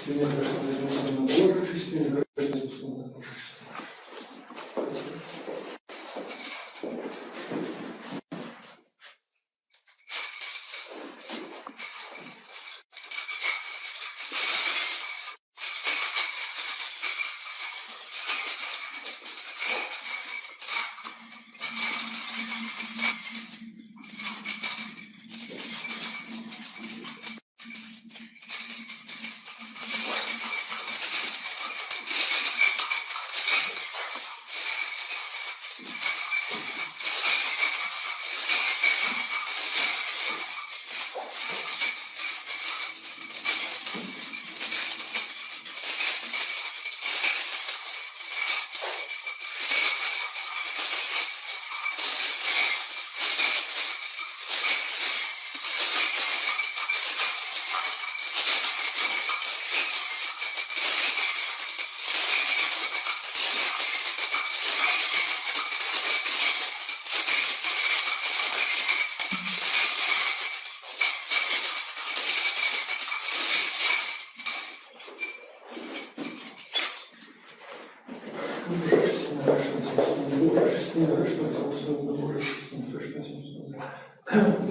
Чистыня Божия, чистыня Божия.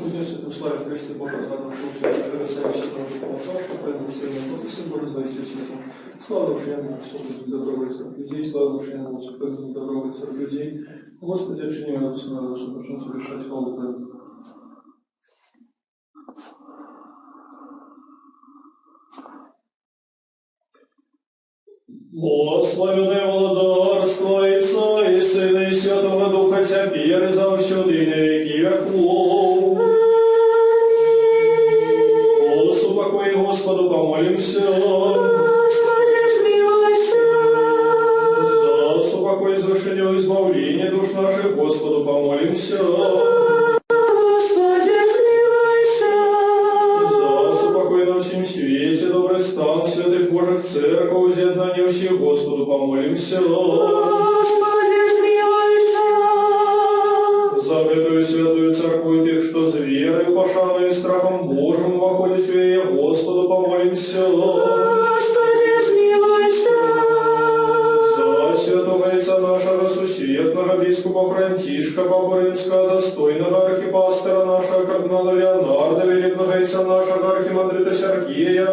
Вознес эту славу в Христе Божьем, радовавшего учителя, Веросавича, Божьего Отца, что правильно сильно Бога, Сын Божий, избавитель светом. Слава душе, я молю, Господи, доброго и сорок людей, слава душе, я молю, Господи, доброго и сорок людей. Господи, отчини меня, Господи, на душу, начну совершать хвалу Твою. Благословенное владарство Отца и Сына и Святого Духа Теперь и завсюду и на веки веков. Голос упокои Господу помолимся. Господи, смилуйся. За упокой извышения избавления душ наших Господу помолимся. Господи, смилуйся. За упокой на всем свете добрый стан святых Божьих церков и з'єднання всіх Господу помолимся. Господи, смилуйся. За эту святую церковь тех, что с верой, пошаной и страхом Божьим воходит в ее, Господу помолимся. Господи, смилуйся. За святого лица нашего сусветного бискупа Франтишка, Папу Римского, достойного архипастора нашего кардинала Леонарда, великого лица нашего архимандрита Сергея,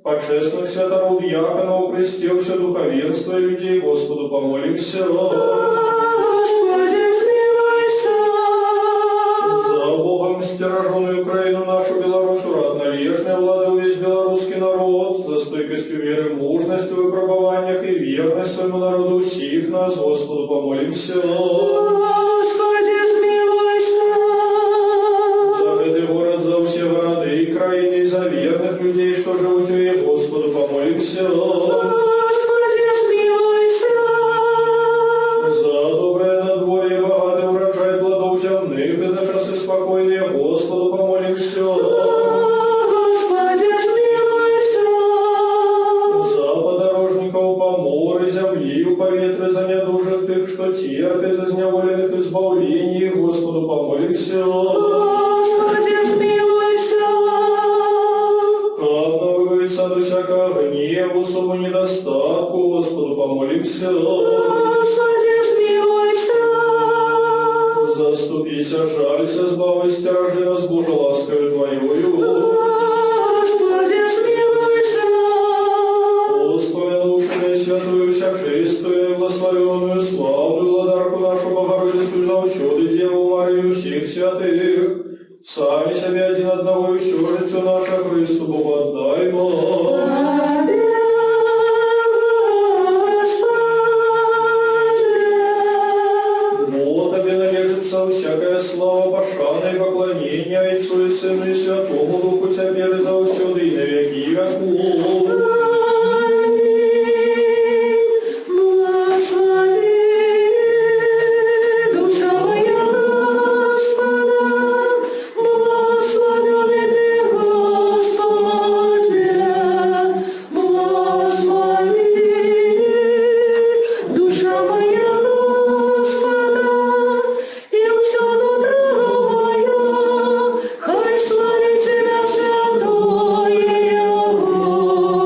почестных святоров диаконов, крестил все духовенство и людей, Господу помолимся. Господи, смилуйся. За Богом стираженную Украину, нашу Беларусь, ратнолежная влада, весь белорусский народ, за стойкостью веры, мужностью в выпробованиях и верность своему народу всех нас, Господу помолимся. Господи, смилуйся. За этот город, за все города и краины, и за верных людей, что живут в ней, Господу помолимся. Господи, смилуйся. За доброе надворье, богатый урожай плодов земных, и за часы спокойные, Господу помолимся. Господи, смилуйся. За подорожников по морю, земли, по ветру, за недужих тех, что терпят, за зневоленных избавлений, Господу помолимся. Господи, смилуйся. Обновывается до всякого гневу, сумму недостатку, Господу помолимся. Господи, смилуйся. Заступися, жалься, сбавы, стяжи нас, Боже, ласкою Твоею. Господи, смилуйся. Господи, душами святую, всякшествую, благословенную, славную, владарку нашу Богородицу, заучуды, Деву Марию, всех святых, сами себе один одного и всю жицу наша Христу Богу отдаймо. Всякая слава, пошана и поклонение Отцу и Сыну и Святому Духу Теперь и завсюду и на веки веков. Хай славит тебя святое Его.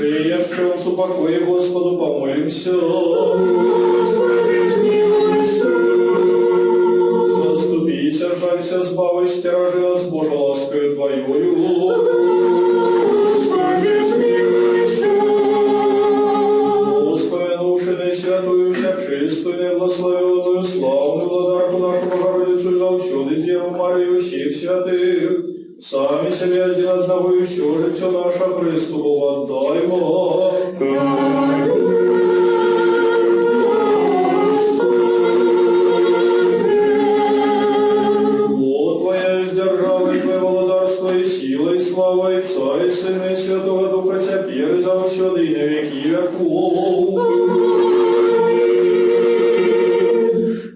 яще вас упокой, Господу помолимся. Господи, смилуйся. Заступися, жалься, збавись, стяжи нас, Божа ласкою Твоєю. Господи, смилуйся. Господи, святую, всячистую, неблагословенную, славную владарку нашу Богородицу и завсюди Деву Марию всех святых, сами себе один одного и все житье наше Христу отдаймо. Вот Твоя есть держава, и Твое владарство, и сила, и слава, и Отца, и Сына, и Святого Духа, теперь и завсюди, и на веки веков.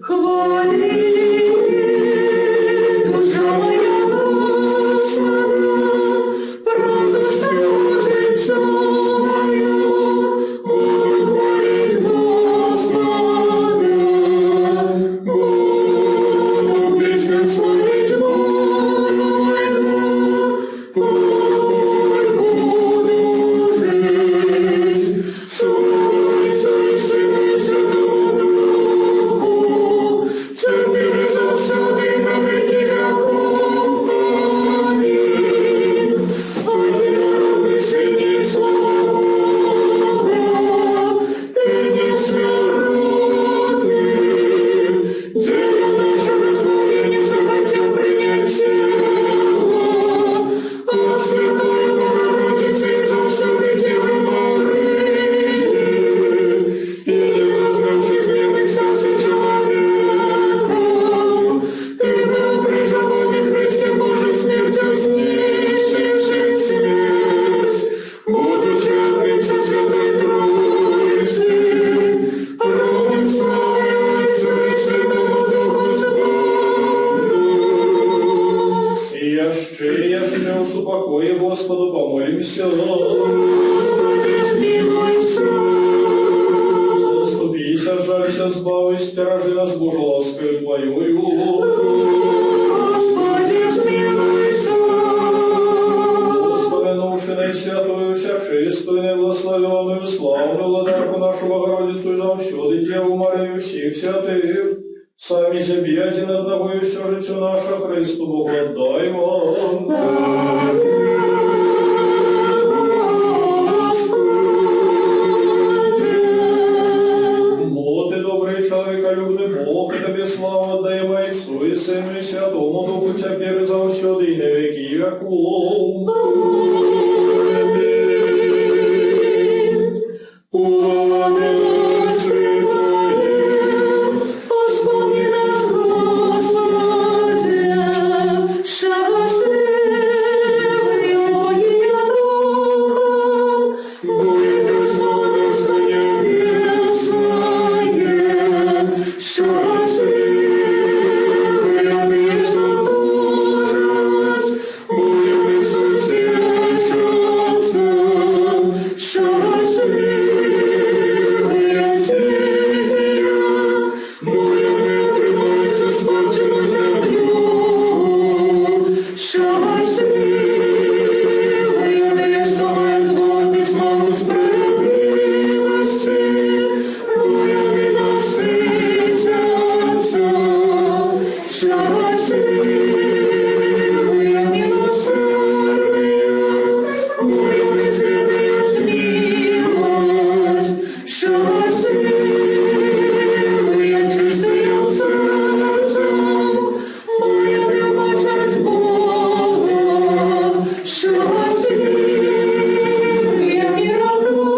Хвали, душа моя Господа, правда служится мою, буду хвалить Господа, буду песням славить Бога моего, буду жить, слава Отцу и Сыну и Святому Духу, теперь и завсюди на веки веков. Аминь. Одинородный Сын и слава Бога, Ты несмертный, дело наше дозволение захотел принять тело от Святой Богородицы и завсюди Девы Марии, и не зазнавши измены сердца человека, Ты был прижён на кресте Божьей смертью, снищивший смерть, будучи одним со Святой Троицы, родным славой Отцу и Святому Духу сподобился. И яще вас упокой, Господу помолимся. Господи, смилуйся. Заступися, жалься, збавись, стяжи нас, Божа ласкою Твоєю. Господи, смилуйся. Господи, наушений святую, всячистую, неблагословенную, славную владарку нашу Богородицу и завсюди Деву Марию всех святых, сами себе один одного и все житье наше Христу Богу отдаймо. Вот и добрый человеколюбный Бог, и Тебе славу отдаем Отцу и Сыну и Святому Духу, теперь и завсюди и на веки веков. Вспомни нас, Господи, счастливые мои духом, будет Господство небесное, счастливые вечно тужить, будем Иисусе общаться, счастливые тихие, будем отрываться испорченную землю, счастливые вечно изгодны славу справедливости, будем и насытятся, счастливые милосердные, будем изведать милость, счастливые чистые сердцем, будем уважать Бога, счастливые миротворцы,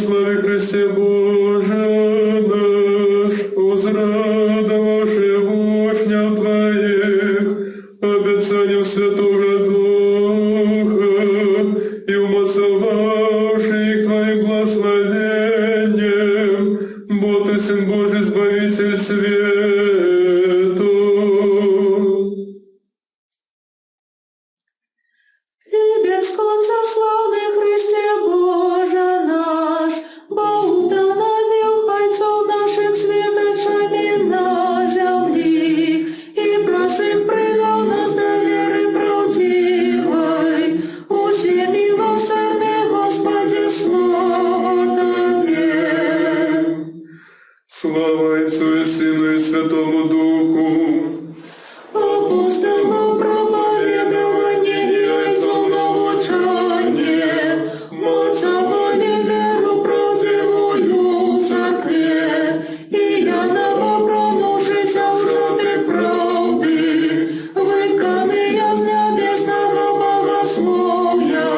Славі Христе Боже наш, узрадовавши учням Твоїх, обіцянням Святого Духа, і умацовавши їх Твоїм благословенням, бо Ты Сын Божий, Збавитель свету. Ты без конца славный Христе Боже наш, бо установил пальцов наших светочами на земли, и просим привел нас до веры правдивой. Усе милосердный Господи, слава Тебе. Слава Отцу и Сыну и Святому Духу. Апостолам проповедование и отцов научание, мацовали веру правдивую в церкве, и я нам обронувшися в жати правди, выками я с небесного богословия,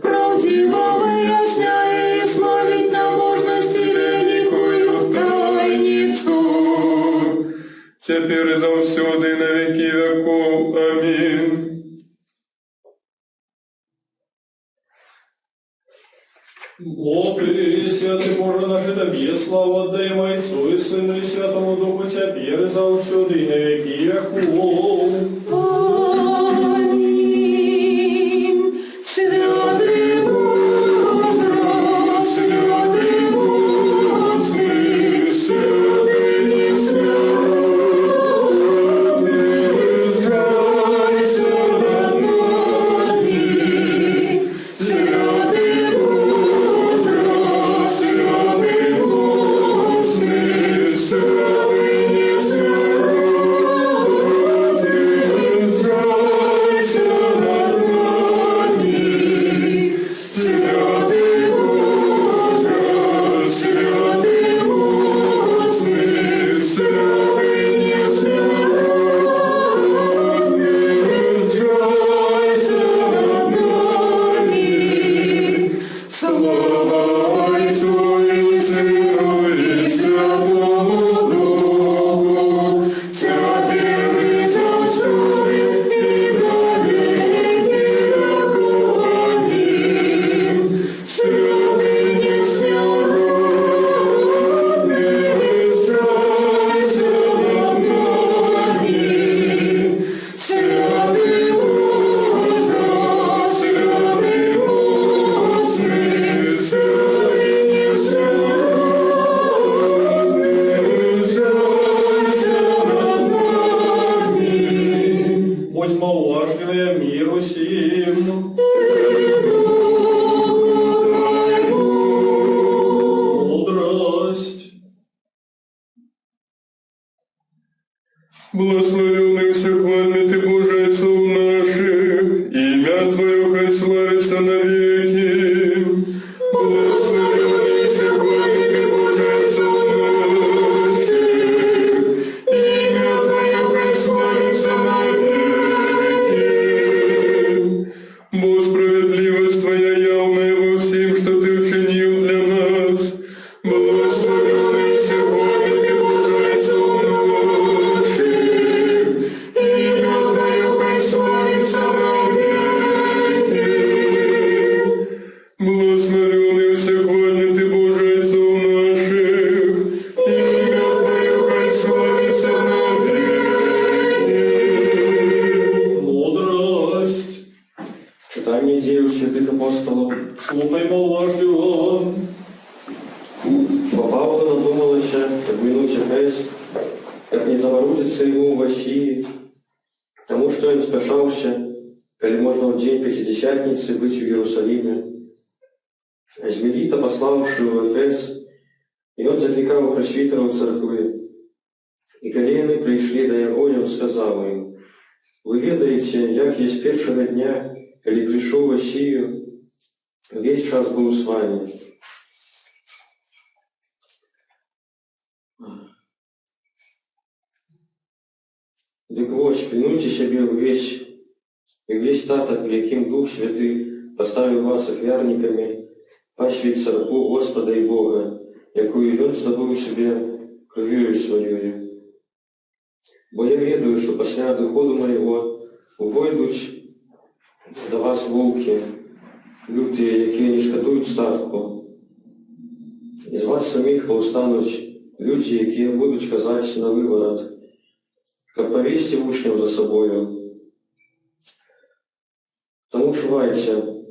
правдиво выясняя и славить набожности великую тайницу. Теперь и завсёды и на веки веков. Аминь. Бог и святый Боже наш, и Тебе славу отдаем Отцу и Сыну и Святому Духу, теперь и завсёды и на веки веков. Аминь. Святый Боже, святый Господи, святый несмертный, жалься над нами. Святый Боже, святый Господи, святый несмертный, жалься над нами. Святый Боже, святый Господи, святый несмертный, жалься над нами. Слава Отцу и Сыну и Святому Духу, теперь и завсёды и на веки веков. Аминь. Святый несмертный, жалься над нами. Святый Боже, святый Господи, святый несмертный, жалься над нами. Будь молвашливая миру сим. Мудрость. Благословенный всехвальный Ты, Боже, Отцов наших, имя Твое хай славится навеки. Благословенный всехвальный Ты, Боже, Отцов наших, имя Твое хай славится навеки. Бо справедливость Твоя явная во всем, что Ты учинил для нас. Благословенный всехвальный Ты, Боже, Отцов наших, имя Твое хай славится навеки. Благословенный всехвальный Ты, Боже, Отцов наших, имя Твое хай славится навеки. Мудрость. Читание деяний святых апостолов. Слухай молвашливо. Бо Павлу надумалося, як минуть Ефес, як не заворушиться ему в Асии, тому что он спешался, коли можно в день Пятидесятницы быть в Иерусалиме. З Мелита, пославши в Ефес, и он закликал пресвитеров церкви. И коли они пришли до его, он сказал им: «Вы ведаете, як я с первого дня, коли пришел в Асию, весь час был с вами. Дык вось, пильнуйте себе весь статок, яким Дух Святый поставил вас офиарниками, пасвіць царкву Господа і Бога, якую Ён здабыў сабе крывёю сваёю. Бо я ведаю, што пасля адыходу майго увойдуць да вас воўкі, лютыя, якія не шкадуюць статку. І з вас саміх паўстануць людзі, якія будуць казаць на выварат, каб павесці вучняў за сабою. Таму чувайце,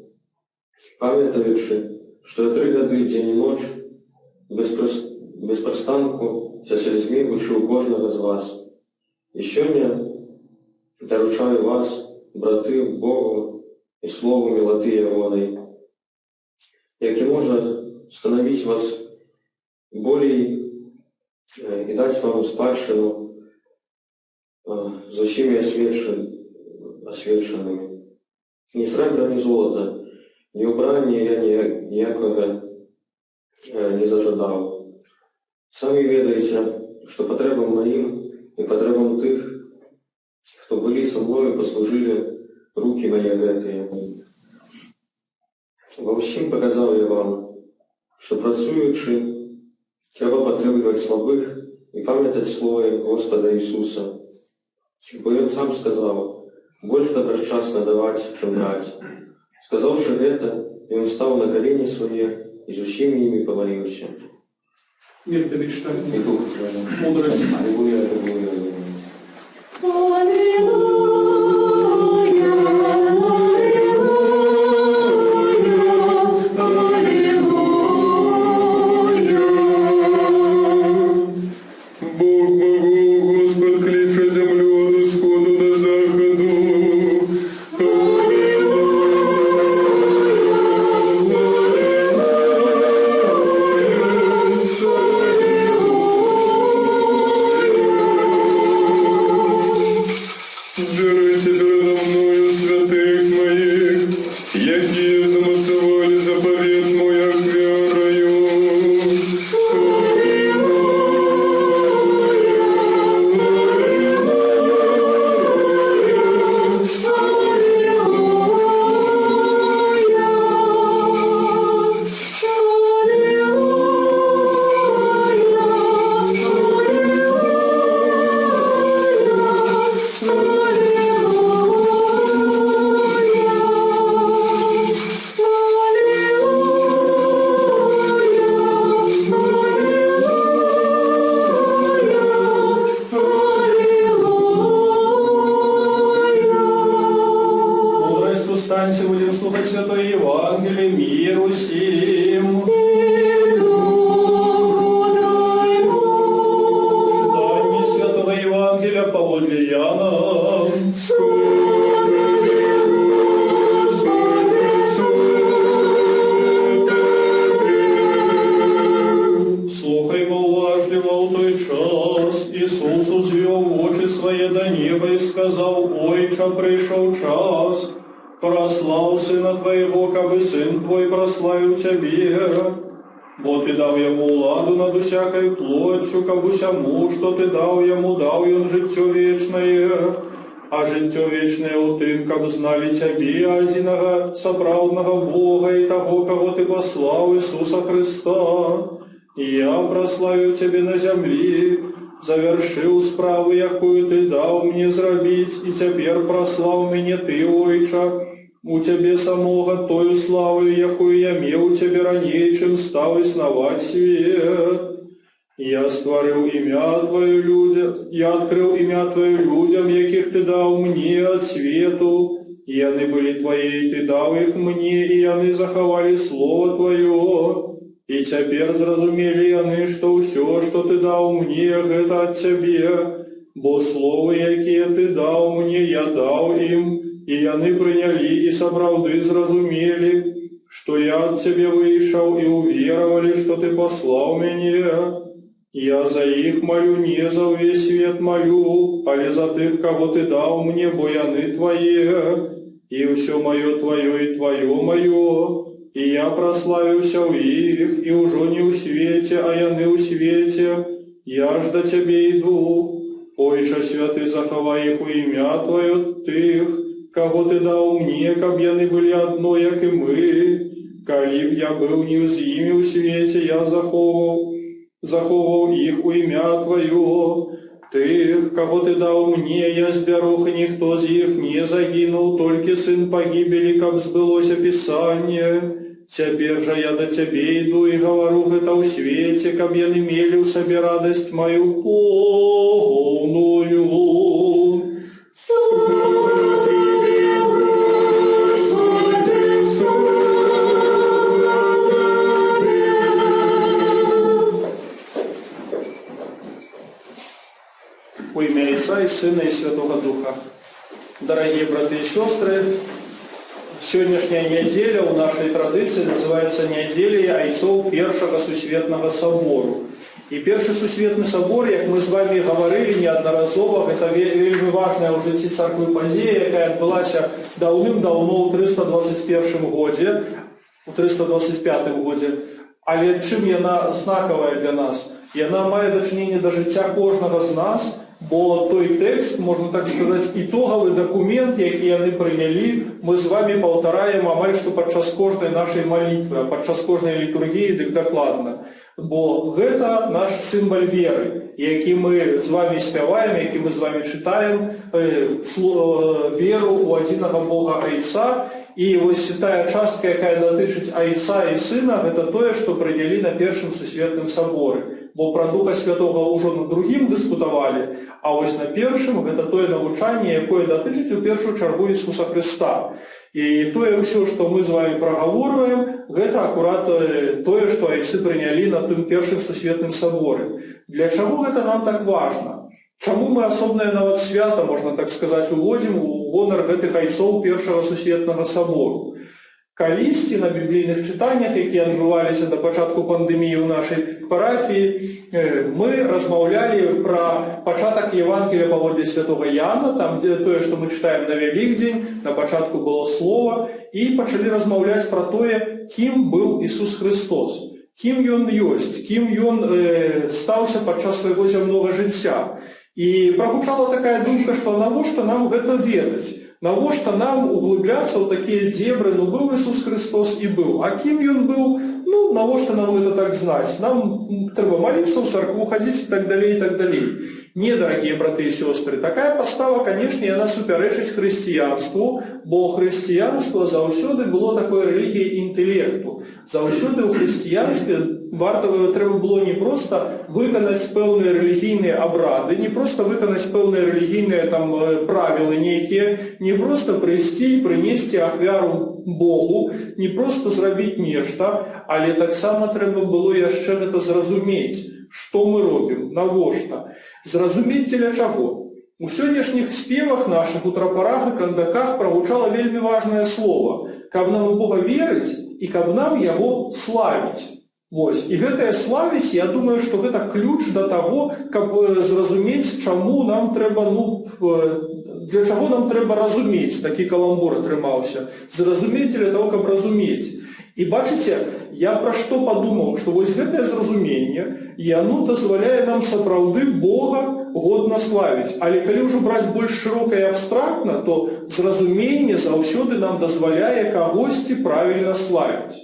памятаючы, што я 3 гады дзень і ноч без прастанку са слязьмі вучыў кожнага з вас. І сёння даручаю вас, браты, Богу і слову мілаты ягонай, які можа становіць вас болей і даць вам спадчыну з усімі асвечанымі. Ні срэбра, ні золата, ні ўбрання я ніякага не зажадаў. Самі ведаеце, што патрэбам маім і патрэбам тых, хто былі са мною, паслужылі рукі мае гэтыя. Ва ўсім паказаў я вам, што працуючы, трэба падтрымліваць слабых і памятаць словы Господа Ісуса. Бо Ён сам сказаў: больш добрачасна даваць, чым браць. Сказаўшы гэта, Ён стаў на калені свае і з усімі імі паваліўся. Мир тебе читает. І дух Мудрость. Аллилуйя, аллилуйя, аллилуйя. Бог могу, Господь, кличе землю от исходу до заходу. Збирайте передо мною святых моих, які замацевали заповедь мой верою. Мудрость устаньте, будем слухать Святое Евангелие, миру сим. Читание Святого Евангелия по Иоанна. Слухаймо уважливо у той час. Ісус узвів очі своє до неба і сказав: Ойче, прийшов час. Прослав Сына Твоего, кабы Сын Твой прославил Тебе. Бо Ты дал Ему владу над усякой плотью, кабы всему, что Ты дал Ему, дал Он життя вечное. А життя вечное у тим, каб знали Тебе, одиного соправдного Бога и того, кого Ты послал, Иисуса Христа. И я прославил Тебе на землі, завершил справу, якую Ты дал мне зробить, и теперь прослав меня Ты, Ойче, у Тебе самого тою славою, якую я мел у Тебе ранее, чем стал основать свет. Я створил имя Твое людям, я открыл имя Твое людям, яких Ты дал мне от свету, и яны были Твои, и Ты дал их мне, и яны заховали Слово Твое. И теперь зразумели яны, что все, что Ты дал мне, это от Тебе, бо слово, якие Ты дал мне, я дал им, и яны приняли и соправды зразумели, что я от Тебе вышел, и уверовали, что Ты послал меня. Я за их молю, не за весь свет молю, але за тых, кого Ты дал мне, бо яны Твои, и все мое Твое, и Твое мое. И я прославился у их, и уже не у свете, а яны у свете. Я ж до Тебе иду. Ойче святый, заховай их у имя Твое, тых, кого Ты дал мне, каб яны были одно, як и мы. калі б я быў не з імі ў свеце, я захоўваў іх у імя Тваё. Тых, кого Ты даў мне, я збярог, і ніхто з іх не загінуў, толькі сын пагібелі, каб збылося Пісанне. Цяпер жа я да Цябе іду і гавару гэта ў свеце, каб яны мелі ў сабе радасць маю поўную. Слава Тебе, Господи, слава Тебе. У імя Отца и Сына и Святого Духа. Дорогие братья и сестры, сегодняшняя неделя у нашей традиции называется неделей айцов Першого Сусветного Собору. И Перший Сусветный Собор, как мы с вами говорили неодноразово, это вельми важная у житті церкви подія, яка відбулася давним-давно у 321 годі, у 325 годі. Але чим яна знакова для нас? Яна має дочинення до життя кожного з нас, бо той текст, можна так сказати, ітоговий документ, який вони прийняли, ми з вами повторяємо майже під кожної нашої молитви, а під кожної літургії, так докладно. Бо це наш символ віри, який ми з вами співаємо, який ми з вами читаємо, віру у одного Бога Айца. І ось та частка, яка дотичить Айца і Сина, це те, що прийняли на Першому Сусветному Соборі. Бо про Духа Святого уже на другим дискутували, а ось на першому це те навчання, яке дотичить у першу чергу Ісуса Христа. І те все, що ми з вами проговорюємо, це акурат те, що айці прийняли на тим Першим Сусветним Соборі. Для чого це нам так важно? Чому ми особливе навіть свято, можна так сказати, уводимо у гонор гэтых айцов Першого Сусветного Собору? Колись на біблійних читаннях, які відбувалися до початку пандемії у нашій парафії, ми розмовляли про початок Євангелія поводле Святого Яна, там де те, що ми читаємо на Великдень, на початку було Слово, і почали розмовляти про те, ким був Ісус Христос, ким Він єсть, ким Він стався під час свого земного життя. І прогучала така думка, що навіщо нам це ведати? Навошта нам углубляться у такие дебри, ну был Иисус Христос и был. А кем Он был? Ну, навошта нам это так знать? Нам треба молиться в церкву, ходить и так далее, и так далее. Не, дорогие браты и сестры, такая постава, конечно, она суперечить християнству, бо християнство завсёды было такой религией интеллекту. Завсёды у християнстве треба було не просто виконати певні релігійні обряди, не просто виконати певні релігійні там правила які, не просто прийти і принести ахвяру Богу, не просто зробити нешта, але так само треба було ще це зрозуміти, що ми робимо, навошта. Зрозуміти для чого. У сьогоднішніх співах наших, у трапарах і кандаках прогучало вельми важне слово, каб нам у Бога вірити і каб нам його славити. Вось. І гэтае славіць, я думаю, што гэта ключ да таго, каб зразумець, чаму нам трэба, для чаго нам трэба разумець, такі каламбур атрымаўся. Зразумець для таго, каб разумець. І бачыце, я пра што падумаў, што вось гэтае зразуменне, яно дазваляе нам сапраўды Бога годна славіць. Але калі ўжо браць больш шырока і абстрактна, то зразуменне заўсёды нам дазваляе кагосьці правільна славіць.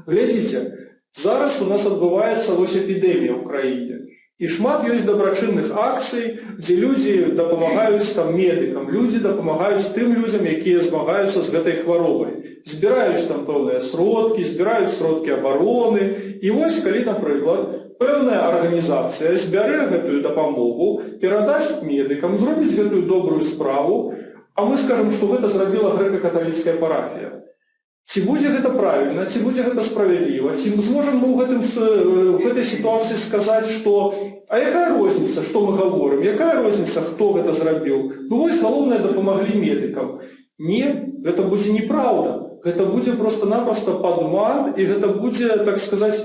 Глядзіце, зараз у нас адбываецца вось эпідэмія ў краіне. І шмат ёсць дабрачынных акцый, дзе людзі дапамагаюць там медыкам, людзі дапамагаюць тым людзям, якія змагаюцца з гэтай хваробай. Збіраюць там пэўныя сродкі, збіраюць сродкі абароны. І вось калі, напрыклад, пэўная арганізацыя збярэ гэтую дапамогу, перадасць медыкам, зробіць гэтую добрую справу, а мы скажам, што гэта зрабіла грэка-каталіцкая парафія. Ці будзе гэта правільна, ці будзе гэта справядліва, ці зможам мы ў гэтай сітуацыі сказаць, што а якая розніца, што мы гаворым, якая розніца, хто гэта зрабіў? Ну вось галоўнае дапамаглі медыкам. Не, гэта будзе неправда. Гэта будзе проста-напроста падман, і гэта будзе, так сказаць,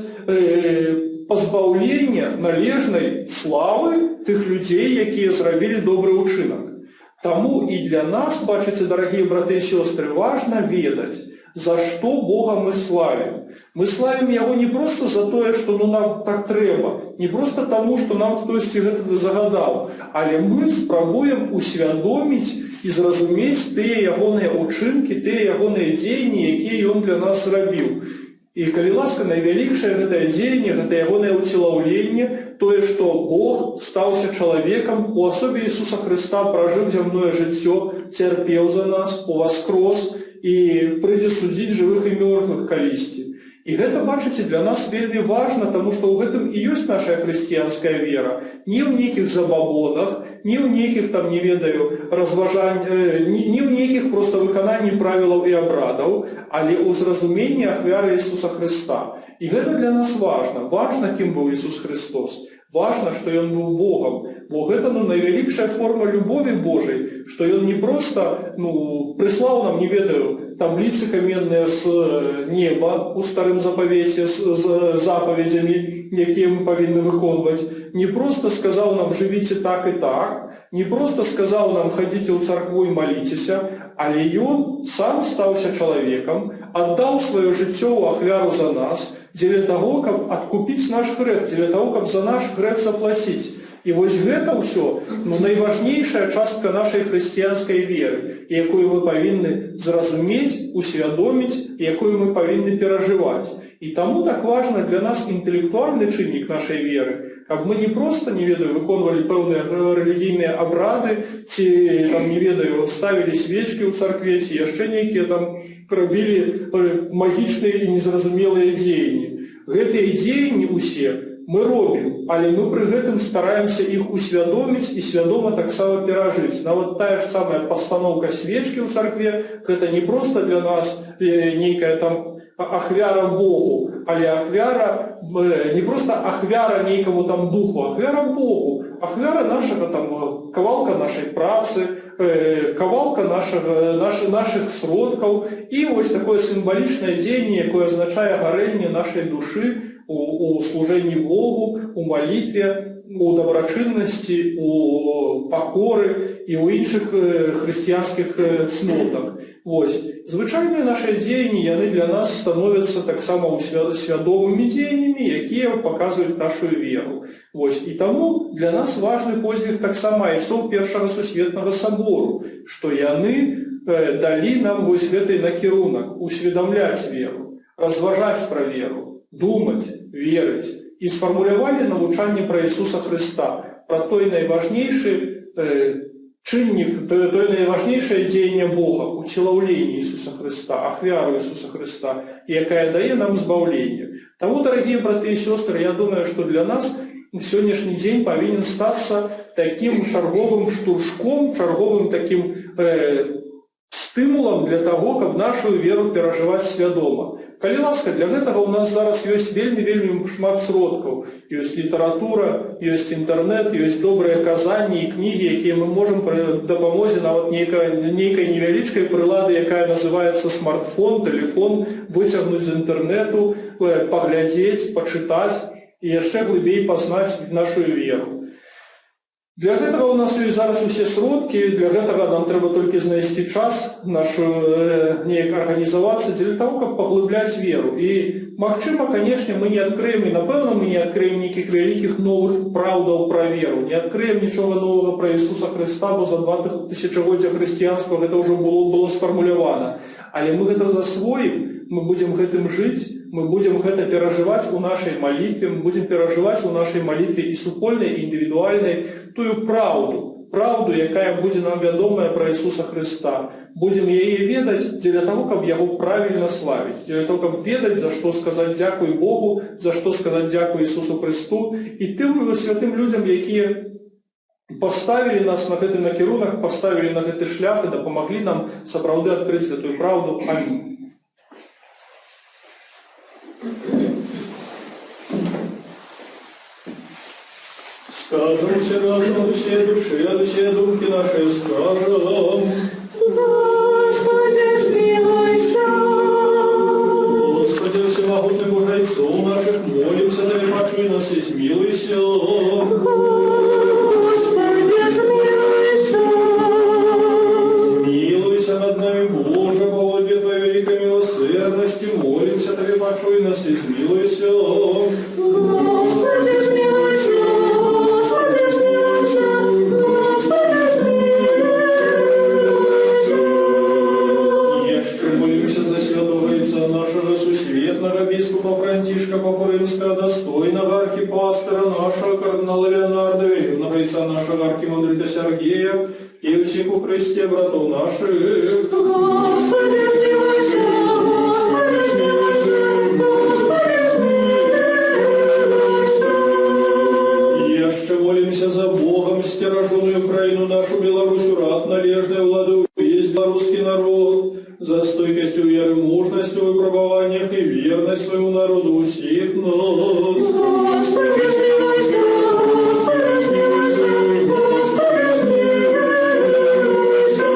пазбаўленне належнай славы тых людзей, якія зрабілі добры ўчынак. Таму і для нас, бачыце, дарагія браты і сёстры, важна ведаць, за што Бога мы славім. Мы славім Яго не проста за тое, што нам так трэба, не проста таму, што нам хтосьці гэта загадаў, але мы спрабуем усвядоміць і зразумець тыя ягоныя ўчынкі, тыя ягоныя дзеянні, якія Ён для нас рабіў. І калі ласка, найвялікшае гэтае дзеянне, гэта ягонае ўцелаўленне, тое, што Бог стаўся чалавекам, у асобе Ісуса Хрыста пражыў зямное жыццё, цярпеў за нас, уваскрос і прыйдзе судзіць жывых і мёртвых калісьці. І гэта, бачыце, для нас вельмі важна, таму што ў гэтым і ёсць наша хрысціянская вера. Не ў нейкіх забабонах, не ў нейкіх, там, не ведаю, не ў нейкіх проста выкананні правілаў і абрадаў, але ў зразуменні ахвяры Ісуса Хрыста. І гэта для нас важна. Важна, кім быў Ісус Христос. Важна, што Ён быў Богам. Бо гэта найвялікшая форма любові Божай, што Ён не проста прыслаў нам, не ведаю, табліцы каменныя з неба у старым запавеце з запаведзямі, якія мы павінны выконваць. Не проста сказаў нам «жывіце так і так», не проста сказаў нам «хадзіце ў царкву і маліцеся», але Ён сам стаўся чалавекам, аддаў сваё жыццё ў ахвяру за нас, дзеля таго, каб адкупіць наш грэх, дзеля таго, каб за наш грэх заплаціць. І вось гэта ўсё найважнейшая частка нашай хрысціянскай веры, якую мы павінны зразумець, усвядоміць, якую мы павінны перажываць. І таму так важна для нас інтэлектуальны чыннік нашай веры, каб мы не проста, не ведаю, выконвалі пэўныя рэлігійныя абрады, ці, там, не ведаю, ставілі свечкі ў царкве, ці яшчэ нейкія там рабілі магічныя і незразумелыя дзеянні. Гэтыя дзеянні ўсе мы робім, але мы пры гэтым стараемся іх усвядоміць і свядома таксама перажыць. Нават тая ж самая пастаноўка свечкі ў царкве, гэта не проста для нас нейкая там ахвяра Богу, але ахвяра, не проста ахвяра нейкаму там духу, ахвяра Богу, ахвяра нашага там кавалка нашай працы, кавалка нашых сродкаў і вось такое сімвалічнае дзеянне, якое азначае гарэнне нашай душы у служэнні Богу, у малітве, у дабрачыннасці, у пакоры і ў іншых хрысціянскіх цнотах. Вось. Звычайныя нашы дзеянні, яны для нас становяцца таксама свядомымі дзеяннямі, якія паказваюць нашу веру. Вось. І таму для нас важны подзвіг таксама айцоў Першага сусветнага сабору, што яны далі нам вось гэты накірунак усведамляць веру, разважаць пра веру, думаць, верыць і сфармулявалі навучанне пра Ісуса Хрыста, пра той найважнейшы чыннік, тое найважнейшае дзеянне Бога, уцелаўленне Ісуса Хрыста, ахвяру Ісуса Хрыста, якая дае нам збаўленне. Таму, дарагія браты і сёстры, я думаю, што для нас сённяшні дзень павінен стацца такім чарговым штуршком, чарговым такім стымулам для таго, каб нашу веру перажываць свядома. Калі ласка, для гэтага ў нас зараз ёсць вельмі шмат сродкаў. Ёсць літаратура, ёсць інтэрнэт, ёсць добрыя казанні і кнігі, якія мы можам пры дапамозе нават нейкай невялічкай прылады, якая называецца смартфон, тэлефон, выцягнуць з інтэрнэту, паглядзець, пачытаць і яшчэ глыбей пазнаць нашу веру. Для гэтага ў нас ёсць зараз усе сродкі, для гэтага нам трэба толькі знайсці час нашу неяк арганізавацца дзеля таго, каб паглыбляць веру. І, магчыма, канешне, мы не адкрыем, і, напэўна, мы не адкрыем нейкіх вялікіх новых праўдаў пра веру, не адкрыем нічога новага пра Ісуса Хрыста, бо за 2 тысячагоддзя хрысціянства гэта ўжо было сфармулявана. Але мы гэта засвоім, мы будзем гэтым жыць, мы будзем гэта перажываць у нашай малітве, мы будзем перажываць у нашай малітве і супольнай, і індывідуальнай тую праўду, якая будзе нам вядомая пра Ісуса Хрыста. Будзем яе ведаць дзеля таго, каб яго правільна славіць, дзеля таго, каб ведаць, за што сказаць дзякуй Богу, за што сказаць дзякуй Ісусу Хрысту і тым святым людзям, якія паставілі нас на гэты накірунак, паставілі на гэты шлях і дапамаглі нам сапраўды адкрыць гэтую праўду. Амінь. Скажем все разом от всей души, от всей думки нашей скажем: Господи, смилуйся! Господи, всемогутный Боже, Отцу наших, молимся, да почуй нас и смилуйся. Господи, смилуйся! Смилуйся над нами, Боже, по воле Твоей великой милосердности, молимся, да почуй нас и смилуйся. Господи, смилуйся! Нашего сусветного архипастора нашего кардинала Леонарда, верного отца нашего архимандрита Сергея, и всех у Христе братов наших. Господи, смилуйся, Господи, смилуйся, Господи, смилуйся. Еще молимся за Богом стираженную Украину нашу, Белоруссию, рад належной владу, весь белорусский народ, за стойкостью веры, мужностью в выпробованиях и верность своему народу всех нас. Господи, смилуйся, Господи, смилуйся, Господи, смилуйся.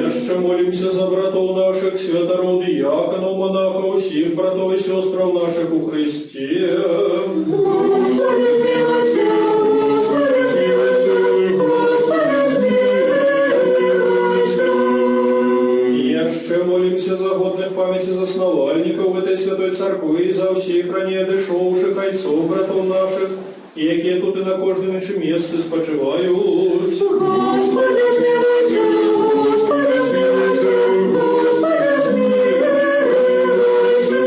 Еще молимся за братов наших, святород, диаконов, монахов, всех братов и сестров наших у Христе. Господи, смилуйся, Господи, смилуйся, Господи, смилуйся. Еще молимся за годных памяти засновальников этой святой церкви и за всех ранее дошовших отцов братов наших, які тут і на кожному місці спочивають. Господи, смилуйся, Господи, смилуйся, Господи, смилуйся.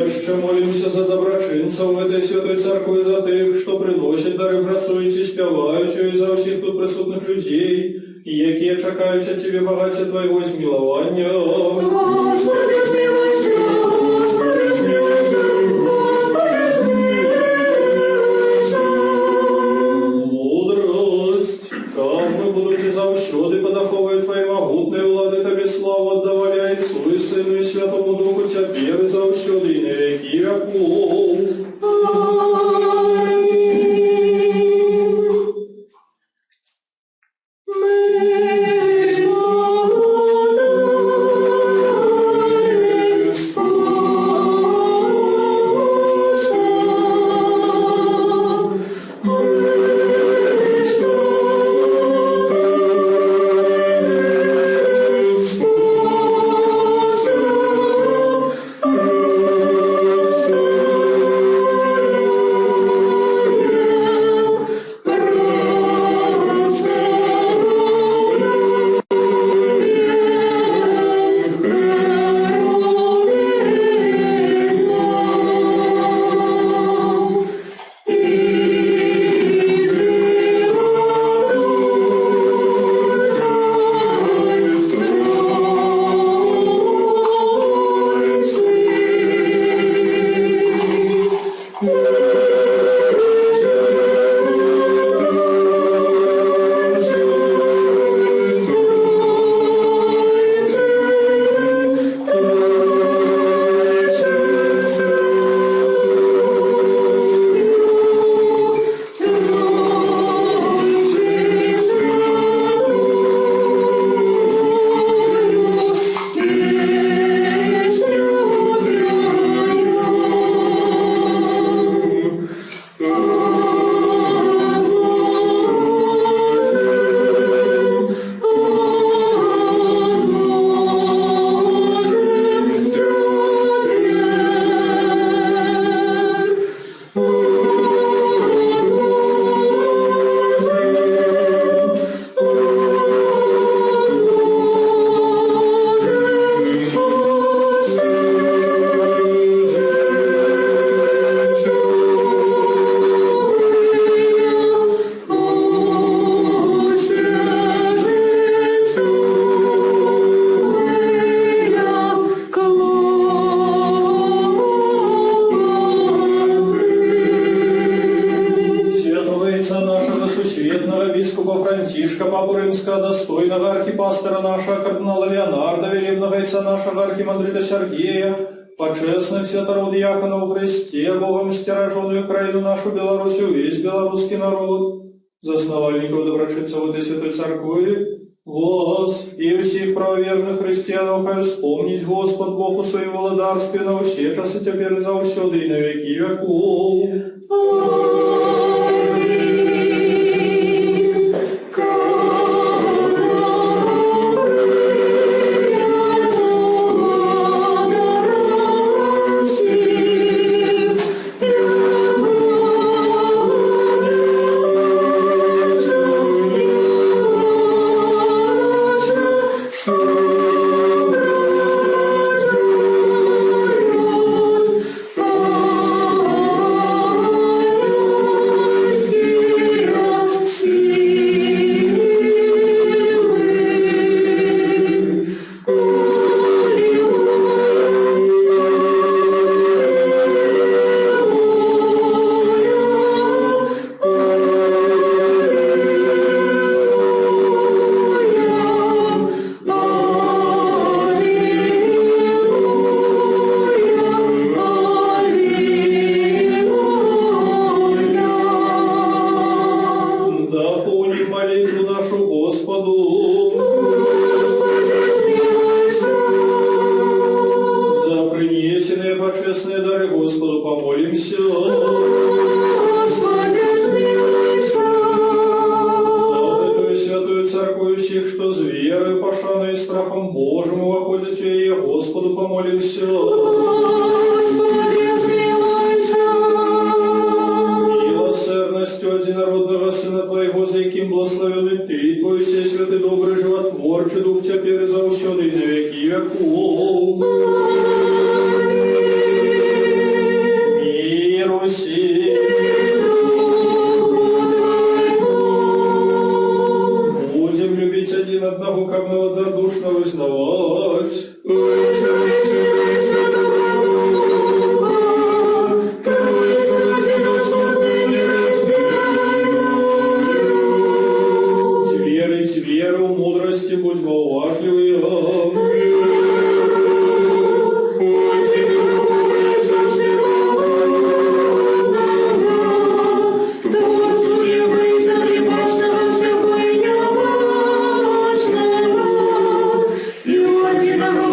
Еще молимся за доброчинцев в этой святой церкви, за тих, що приносять дари, працюють і співають, і за всіх тут присутних людей, які чекаються Тебе багаття Твоєго змилування. Господи, смилуйся, Господи, смилуйся, Господи, смилуйся. Мудрость, там ми, будучи завсюди подаховує Твоєї могутної влади, Тобі славу отдавали Отцу і Сину і Святому Духу, тепер і завсюди, і на віки веков. Достойного архипастора нашего кардинала Леонарда, велебного отца нашего архимандрита Сергея, почестных святоров диаконов в Христе, Богом стираженную Украину нашу, Белоруссию, весь белорусский народ, за основальников доброчинцев этой святой церкви, вас и всех правоверных христианов, хай вспомнить Господь Богу своим владарстве на все часы теперь и завсюди и на веки веков. Oh Господи, смилуйся. Славную святую церковь всех, что с верой, пошаной и страхом Божьим воходит в ей, Господу помолимся. Господи, смилуйся. Милосердностью одинородного Сына Твоего, за яким благословенный Ты, и Твой всей святый добрый животворчий Дух теперь и заусёды и на веки веков. Миру сей. Будем любить один одного, как многодушно вызнавать. Верить веру, мудрости, будь уважливы.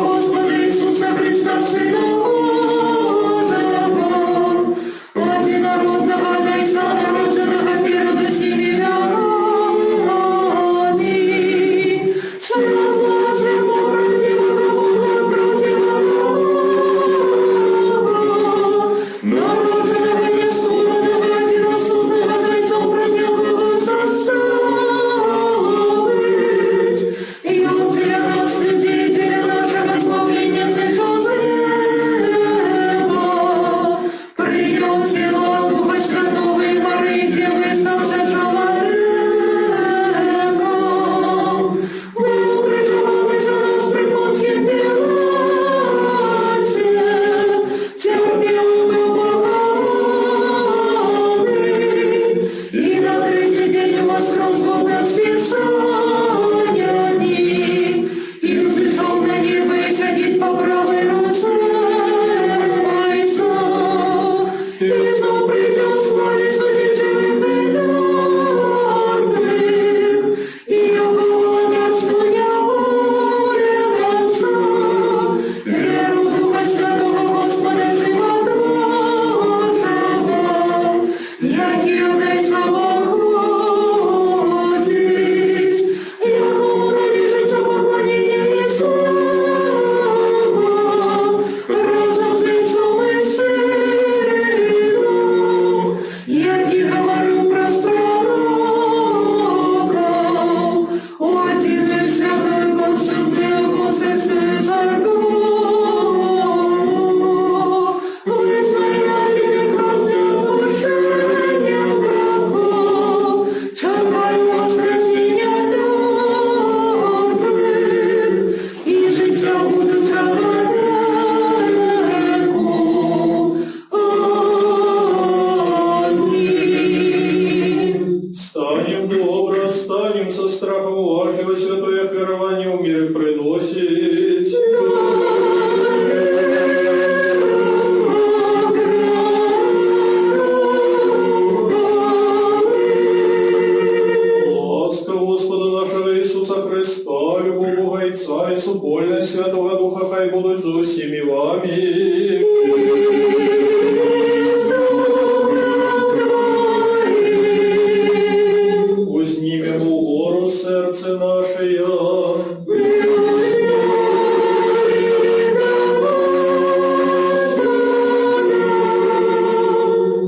Господа Иисуса Христа, Сына Божьего, одинородного Отца, народженного первого семени. Аминь. Светло, светло, противного Бога, противного Бога, народженного нескоронного, одиносудного, зайцом простякого составить. И он для нас, людей, для нашего избавления, зашел с неба. Принял тело Духа Святого и Марии Девы, стался человеком. Был приживанный за нас при Понтии Пилате, терпел был покаянный, и на третий день воскрес згодно с Писаниями, и взошел на небо и сидит по правой руце Отца, и снова придет в славе судить живых и мертвых, и около царства не будет конца. Веру в Духа Святого Господа животворчего, який одесь на походить, якому належится поклонение и слава, разом с Отцом и Сыном, який говорил праз пророков, один и святой повсюдную апостольскую церковь, вызнает и красное отпущение грехов, чекаю воскресения мертвых, и життя буду человеку. Аминь. Станем добро, станем со страхом уважливо святое верование в мир приносить. Ласка Господа нашего Иисуса Христа, любовь Бога Отца и супольность Святого Духа, хай будуть з усіми вами. Вознімемо угору серце наше.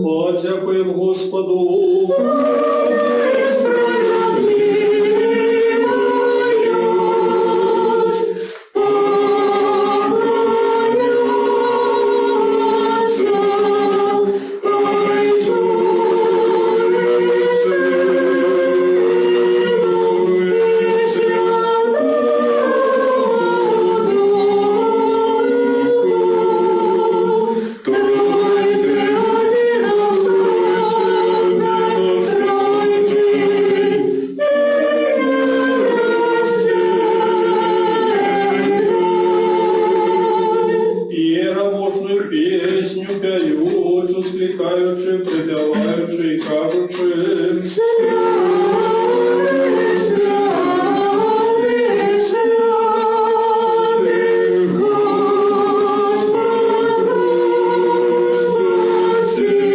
Подякуємо Господу. Можную песню п'ють, ускликаючи, припяваючи і кажучи. Славі, славі, славі, Господу, спасі.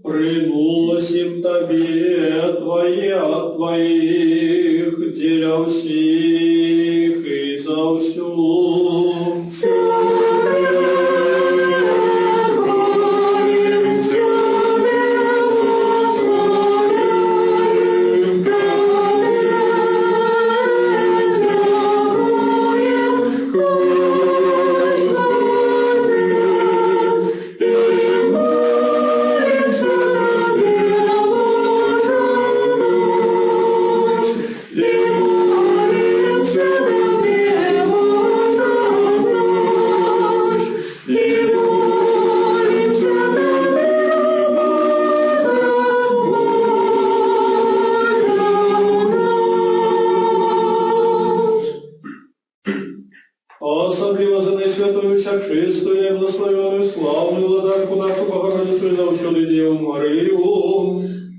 Приносим Тебе Твои от Твоих, деля всіх и за всю. Особливо за наисвятую всячистую, и благословенную, славную владарку нашу Богородицу и заученую Деву Марию.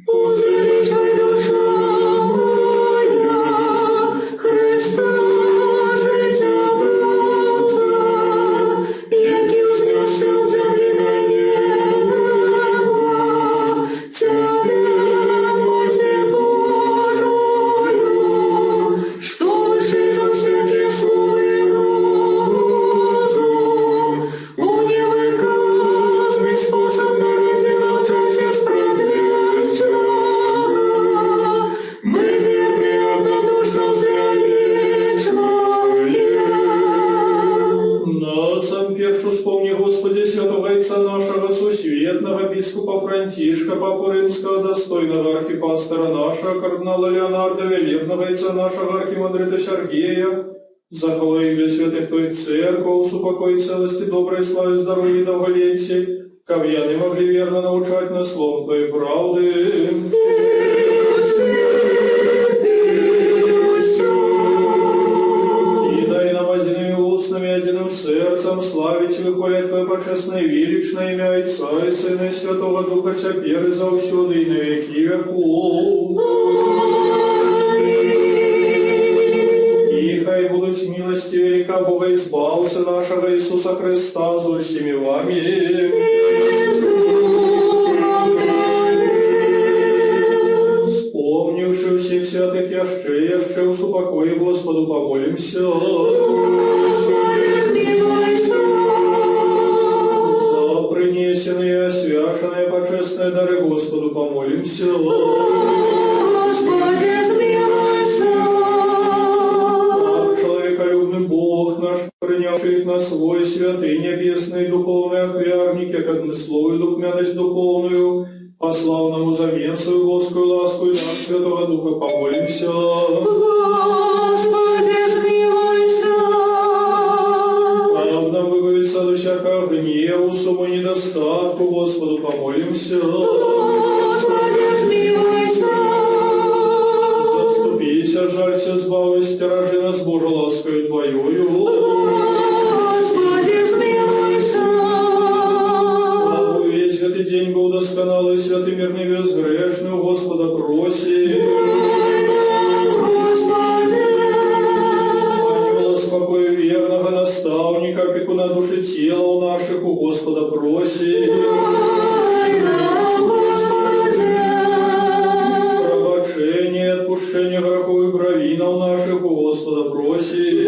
Узречай, душа моя, Христа життя братца, який узнесся от земли на небо, Тебе, Матерь Божию, что выше за всякие слова и розум, у невыказный способ народила в часе спрадвечного. Мы верны однодушно взяличмо. Насам першу вспомни, Господи, святого Отца нашего, сусветного бискупа Франтишка, Папу Римского, достойного архипастора нашего, кардинала Леонарда, велебного Отца нашего, архимандрита Сергея, захвали для святых Твоих церковь, упокой целости, доброй славы, здоровья и долголетия, ковьяны могли верно научать нас словом Твоей правды. И дай нам одними устами, одним сердцем славить и выхвалять Твое почестное и величное имя Отца и Сына и Святого Духа, теперь и завсюду и на веки веков. И хай будут милости велика Бога избавца нашего Иисуса Христа за всеми вами. Вспомнивши всех святых яще упокой, Господу помолимся. За принесенные, освященные, почестные дары Господу помолимся. Человеколюбный Бог наш, принявший их на свой святый небесный духовный охрярник, как мы слово и духмяность духовную, по славному замен свою Господскую ласку и нам Святого Духа помолимся. Нам нам выбавиться от всякого гневу, суму недостатку, Господу помолимся. Заступися, жалься, сбавись, стиражи нас Божьей ласкою Твоею. Весь святый день был досконалый, святый мирный, безгрешный, у Господа проси. Ангела спокою верного наставника, опекуна души тела у наших, у Господа проси. Пробачение, отпущение грехов и провинов наших, у Господа проси.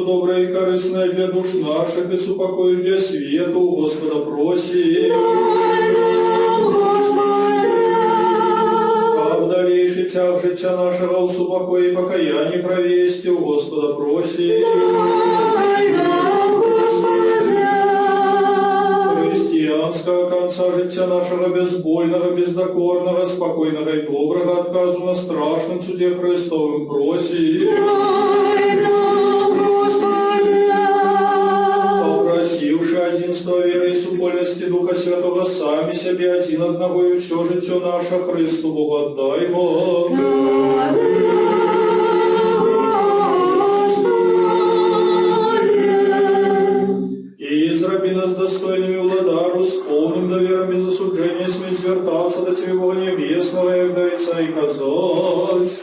Доброе и корыстное для душ наших, и с упокою для света, у Господа проси. А в дальнейший тяг життя нашего, у супокое и покаяние провести, у Господа проси. Христианского конца життя нашего безбольного, бездокорного, спокойного и доброго отказу на страшном суде Христовым проси. Попросивши единства веры и супольности Духа Святого, сами себе один одного и все житье наше Христу Богу отдаймо. И израби нас достойными владару, с полным довером и засуджением смыть звертаться до Тебе, Бога Небесного, и Отца и к сказать.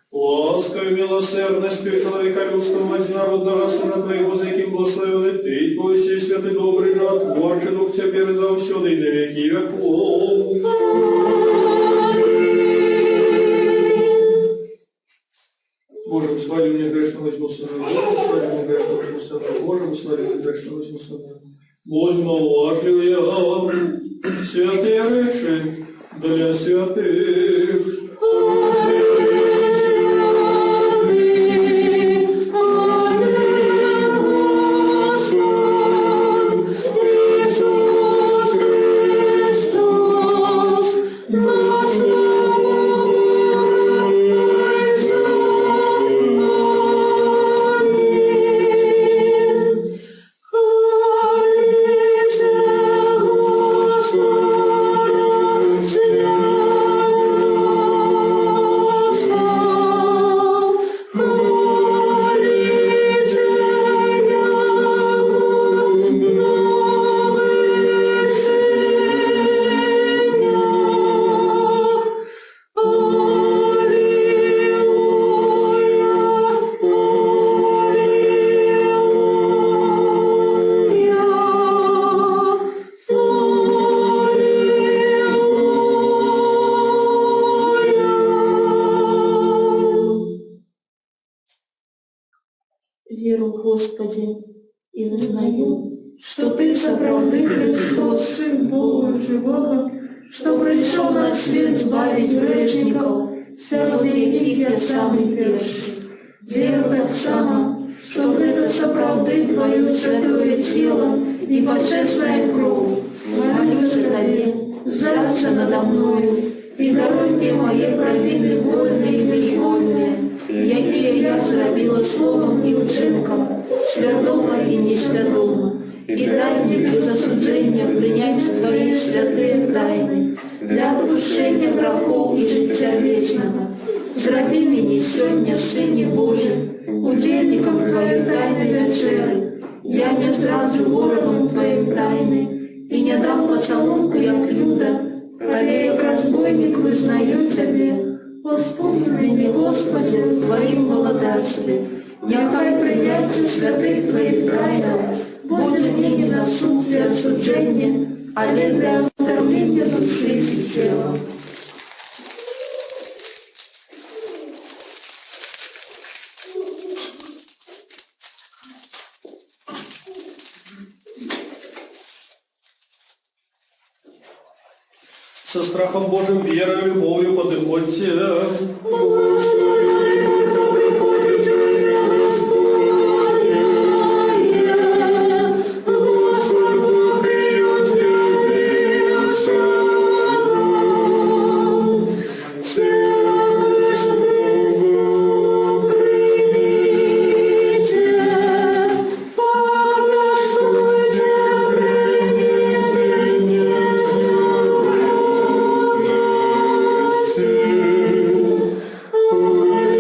Ласкою, милосердностью человека людского, одинородного Сына Твоего, за яким благословен Ты, Твой сей святый добрый жар, творчий Дух теперь завсёды и на веки веков. Боже, услави мне грешно, возьму сына, услави мне грешно, возьму сына, Боже, услави мне грешно, возьму сына. Возьму уважливые, святые речи для святых. Веру, Господи, и вызнаю, что Ты сапраўды Христос, Сын Бога Живого, что пришел на свет збавить грешников, сярод яких я самый перший. Веру так само, что это сапраўды Твое святое тело и почестная кровь. Молюся Тебе, сжаться надо мною, и даруй мне мои провины вольные и безвольные, якие я зробила словом і вчинком, свядомо і несвядомо, і дай мне без осудження прийняти Твої святые тайни для врушення грехов і життя вічного. Зроби мені сьогодні, Сині Божий, удільником Твоєї тайної вечери. Я не здраджу ворогом Твоїм тайни і не дам поцілунку, як Юда, але як розбойник визнаю Тебе. Вспомни мені, Господи, в Твоїм володарстві, нехай прийняться святих Твоїх тайнах, буде мені на суд для осудження, але для оздоровлення душі і тіла. Со страхом Божьим, верою, любовью подыходьте. Oh,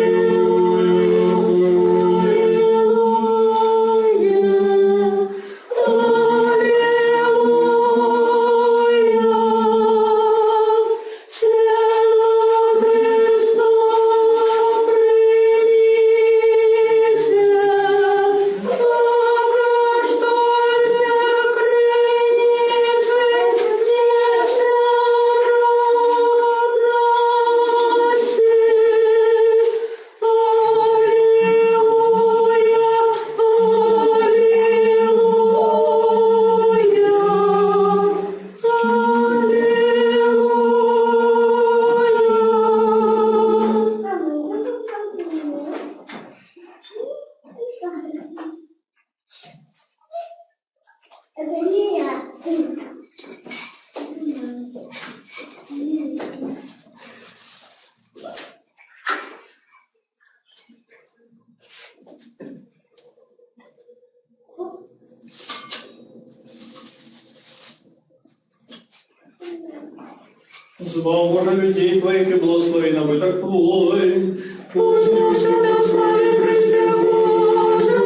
Звал Боже людей Твоих и благослови набыток Твой. Вознесся на славе Христе Боже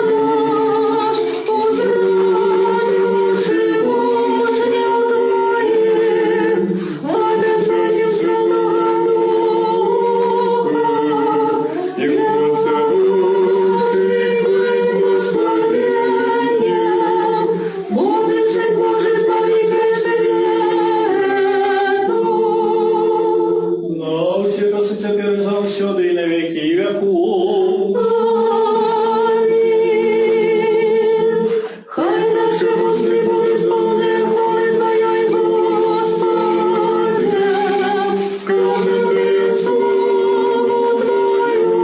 наш, узрали уши Божья Твоих, обетование Святого Духа, И Отца Божий Твоим благословением, мудрый Сын Божий, Избавитель свету. На все часы теперь завсёды и на веки веков. Аминь. Хай наши уста будут полны хвалы Твоей, Господи, скромным Слову Твою,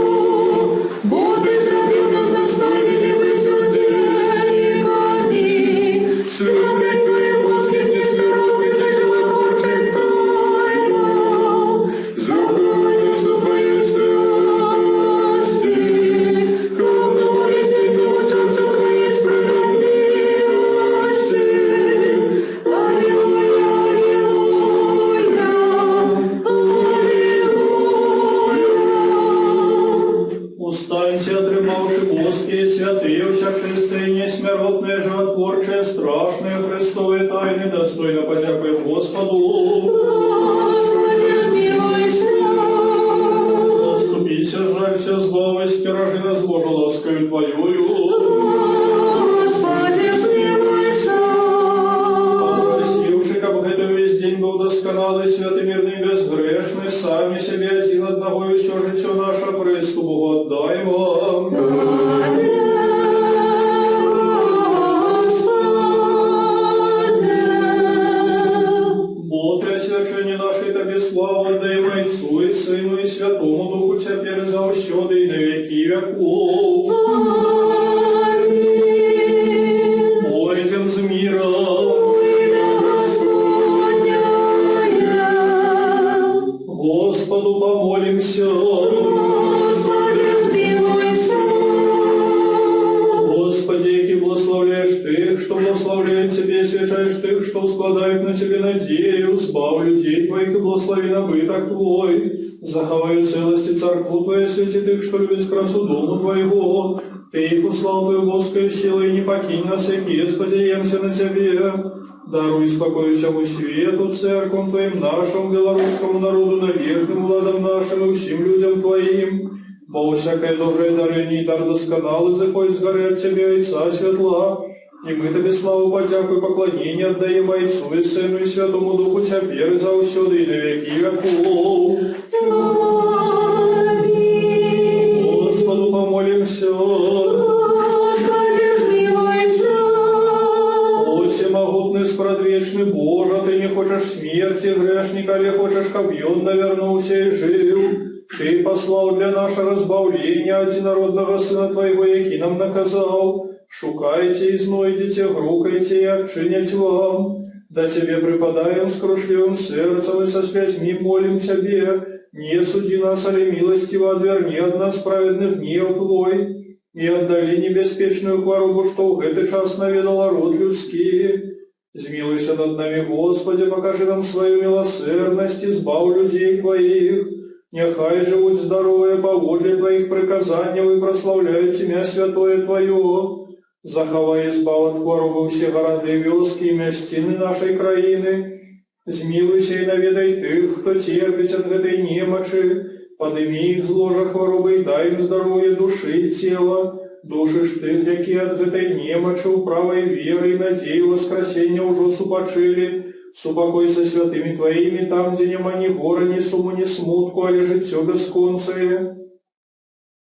Бог израбил нас достойными высвобожденниками, святых Твоих Господь несмиротных и животворцев Твоего, Законностью Твоей святости, кровного листика учатся Твоей справедливости. Аллилуйя, аллилуйя, аллилуйя. Устаньте, отрымавши плоские, святые, всякшествие, несмиротные, животворчие, страшные, Христовые тайны, достойно подякуем Господу. Господи, смилуйся. Заступися, жалься, слава, стиражи нас, Боже, ласкою Твоею. Господи, смилуйся. Просивши, как это весь день был досконалый, святый, мирный, безгрешный, сами себе один одного и все житье наше Христу Богу отдай вам. Бо при освячении нашей Тебе славу отдаем Отцу и Сыну и Святому Духу теперь завсёды и на веки веков. Пойдем с миром. Господу помолимся. Господи, яки благословляешь Ты, что благословляет Тебе, свечаешь Ты, что складает на Тебе надею, сбав людей Твоих и благослови набыток Твой. Заховай целости церкву Твою, святи Ты, что любит красу дому Твоего. Ты их услал Твою Божской силой, и не покинь нас, яки сподеемся на Тебе. Даруй спокой всему свету, церквам Твоим, нашему белорусскому народу, надежным владам нашим и всем людям Твоим. Бо всякое доброе дарение и дар досконалый заходит с горы от Тебя, Отца светла. И мы Тебе славу, подяку и поклонение отдаем Отцу и Сыну и Святому Духу теперь завсёды и на веки веков. Господу помолимся. О всемогутный, спрадвечный Боже, Ты не хочешь смерти грешника, или хочешь, как он навернулся и жил. Ты послал для нашего разбавления одинородного Сына Твоего, яки нам наказал. Шукайте и знойдите, грукайте и отчинять вам. Да Тебе преподаем с крушливым сердцем и со слезьми молим Тебе. Не суди нас, али милостиво отверни от нас праведных гнев Твой. И отдали небеспечную хворобу, что в этот час наведала род людский. Змилуйся над нами, Господи, покажи нам свою милосердность, избав людей Твоих. Нехай живут здоровые по воле Твоих приказаний и прославляют Тебя, святое Твое. Заховай, избав от хворобы все города и вёски и местины нашей краины. Змилуйся и наведай тых, кто терпит от этой немочи. Подними их з ложа хворобы и дай им здоровье души и тела. Души ж тых, які от этой немочи управой веры и надеи воскресения уже супочили. Супокой со святыми Твоими, там, где нема ни гора, ни суму, ни смутку, а лежит все бесконцее.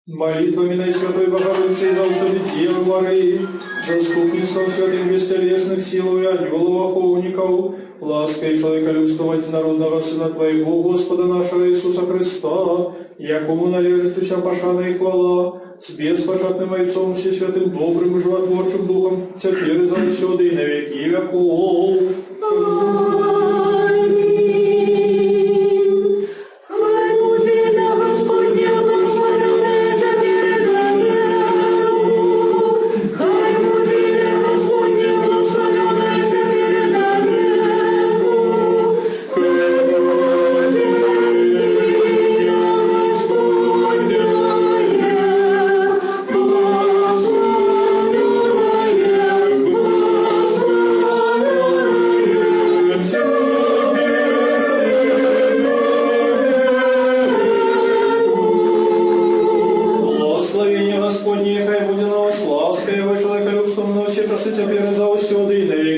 Молитвами Наисвятой Богородицы и завсёды Девы Марии, заступництвом святых бестелесных сил и ангелов охотников, лаской человеколюбством одинородного Сына Твоего, Господа нашего Иисуса Христа, якому належит вся пошана и хвала, с беспочатным Отцом, всесвятым, добрым и животворчим Духом, теперь и завсёды и на веки веков. Господи,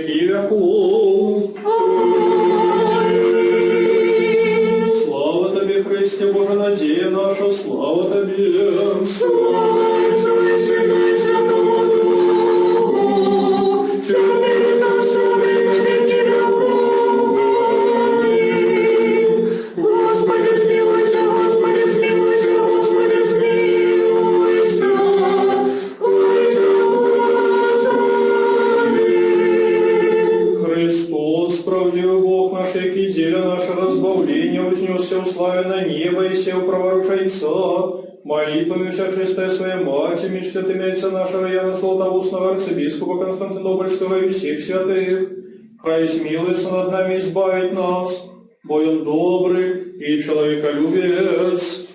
веки веков. Слава Тебе, Христе, Боже, надея наша, слава Тебе. Слава Отцу и Сыну и Святому Духу, теперь и завсюду и на веки веков. Аминь. Господи, смилуйся, Господи, смилуйся, Господи, смилуйся. Отче, благослови. Христос, правдивый Бог наш, яки деля наше разбавление, вознесся в славе на небо и сел праворучайца. Молитвами вся чистая своя Мати, мечты имеется нашего Яна Златоустного арцебископа Константинопольского и всех святых. Хай смилуется над нами и избавит нас, бо Он добрый и человеколюбец.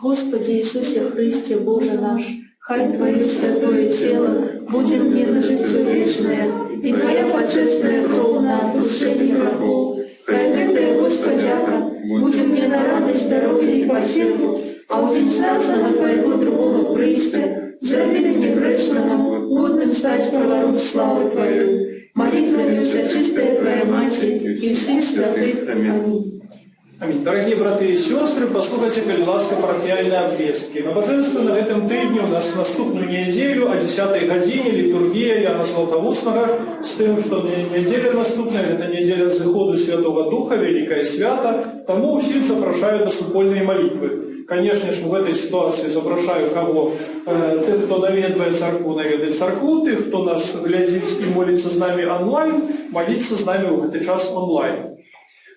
Господи Иисусе Христе, Боже наш, хай Твое святое тело будет мне на житие вечное, и Твоя почестная кровь на отдушение гробов. Хай это, Господяка, будет мне на радость, здоровье и потеху, а у день страшного Твоего другого прыстя, зроби мне грешному, годным стать проворот славы Твою. Молитвами вся чистая Твоя Матерь и всех святых. Аминь. Аминь. Дорогие братья и сестры, послухайте, коль ласка, парафиальные обвестки. Набоженство на этом тыдні у нас наступную неделю о 10 године литургия Яна Златоустного, с тем, что неделя наступная, это неделя заходу Святого Духа, Великое Свято, тому усім запрошаю на супольные молитвы. Конечно же, в этой ситуации запрошаю кого? Тех, кто наведывает церкву, наведает церкву, тех, кто нас глядит и молится с нами онлайн, молиться з нами в этот час онлайн.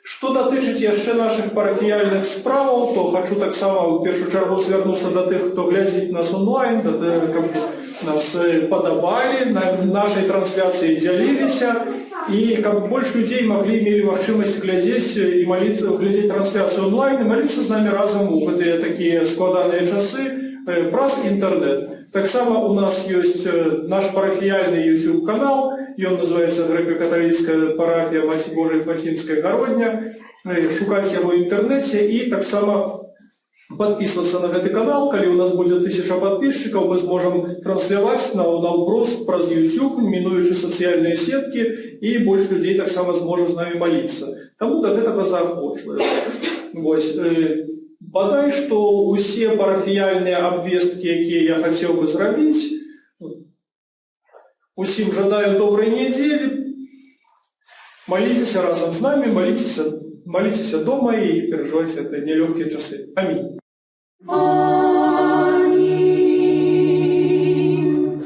Што датычыць яшчэ наших парафіяльных справаў, то хочу так само в першую чергу звярнуцца до тых, хто глядзіць нас онлайн, каб нас падабалі, на нашай трансляцыі дзяліліся, і каб больш людзей мелі магчымасць глядзець і глядзець трансляцыю онлайн і маліцца з намі разам у гэтыя такія складаныя часы праз інтэрнэт. Таксама у нас ёсць наш парафіяльны YouTube канал, ён называецца Грэка-каталіцкая парафія Маці Божай Фацімская Гародня. Шукаць яго ў інтэрнэце і таксама подписываться на гэты канал. Калі у нас будзе 1000 подписчиков, мы зможам трансляваць наўпрост праз YouTube, мінуючы сацыяльныя сеткі, і больш людзей таксама зможа з намі маліцца. Таму да гэтага заахвочваю. Вось. Бадай, што усе парафіяльныя абвесткі, якія я хацеў бы зрабіць. Усім жадаю добрай нядзелі. Маліцеся разам з намі, маліцеся дома і перажывайце нелёгкія часы. Амінь.